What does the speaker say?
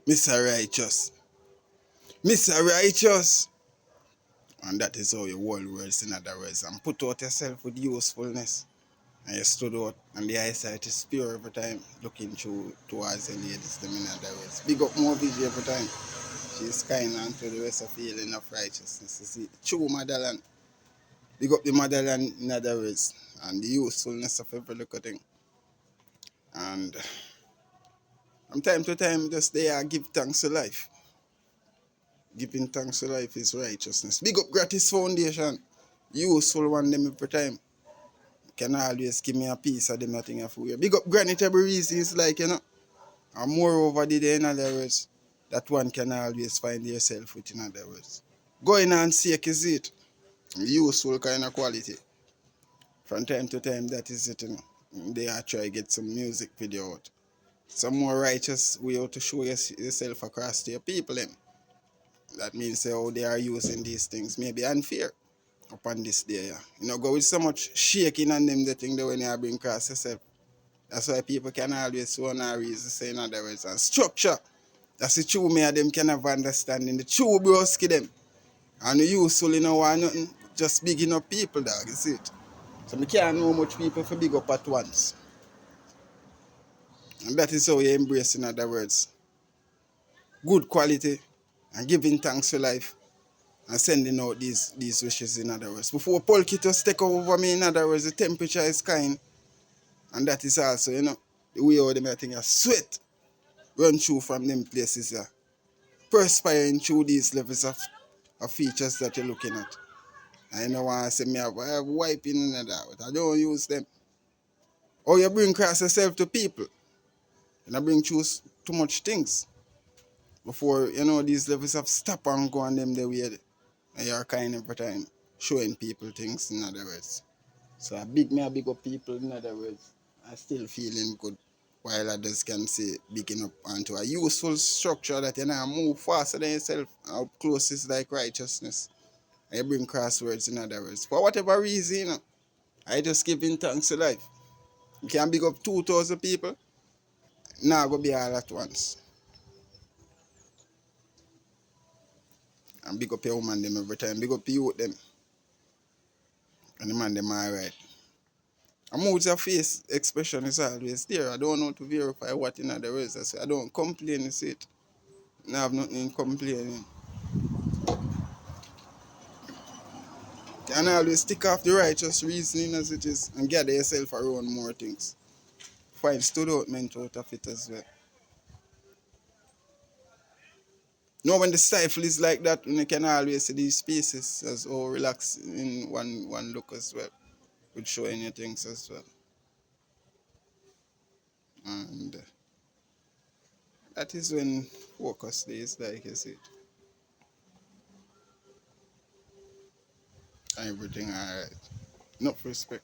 Mr. Righteous. Mr. Righteous. And that is how your whole words, in other words. And put out yourself with usefulness. And you stood out, and the eyesight is pure every time, looking through towards the ladies, them in other words. Big up more video every time. She is kind unto the rest of healing of righteousness. You see, true Madaland. Big up the Madaland in other words, and the usefulness of every little thing. And from time to time, just there, give thanks to life. Giving thanks to life is righteousness. Big up Gratis Foundation. Useful one them every time. Can always give me a piece of them thing of wear. Big up Granny Tabrizi is like, you know. And moreover, in other words, that one can always find yourself with, in other words. Going on sake is it. Useful kind of quality. From time to time, that is it, you know. They are try to get some music video out. Some more righteous way out to show yourself across to your people. Them. That means how they are using these things maybe unfair upon this day. Yeah. You know, go with so much shaking on them, the thing that when you bring across yourself. That's why people can always one reason say in other words. And structure. That's the true me of them can have understanding. The true broski them. And the useful, you know, want nothing. Just bigging up people, dog, you see it. So I can't know much people for big up at once. And that is how you embrace, in other words, good quality and giving thanks for life and sending out these wishes, in other words. Before Polkitos take over me, in other words, the temperature is kind. And that is also, you know, the way how them I think sweat run through from them places, perspiring through these levels of features that you're looking at. I don't want to say me have wiping and that, but I don't use them. Or you bring across yourself to people. And I bring through too much things. Before, you know, these levels of stop and go on them the way. And you're kind every time showing people things, in other words. So I big up people, in other words. I still feeling good. While others can say bigging up onto a useful structure that you know move faster than yourself. How close is like righteousness. I bring crosswords, in other words. For whatever reason, you know, I just giving thanks to life. You can big up 2,000 people. Now go be all at once. And big up your woman them every time. Big up you them. And the man them alright. A moods of face expression is always there. I don't know to verify what, in other words. I say I don't complain, you see it. I have nothing in complaining. You can always stick off the righteous reasoning as it is and gather yourself around more things. Find stood out meant out of it as well. Now when the stifle is like that, you can always see these spaces as all relax in one look as well. With showing you things as well. And that is when focus days, like you see. Everything alright. Enough respect.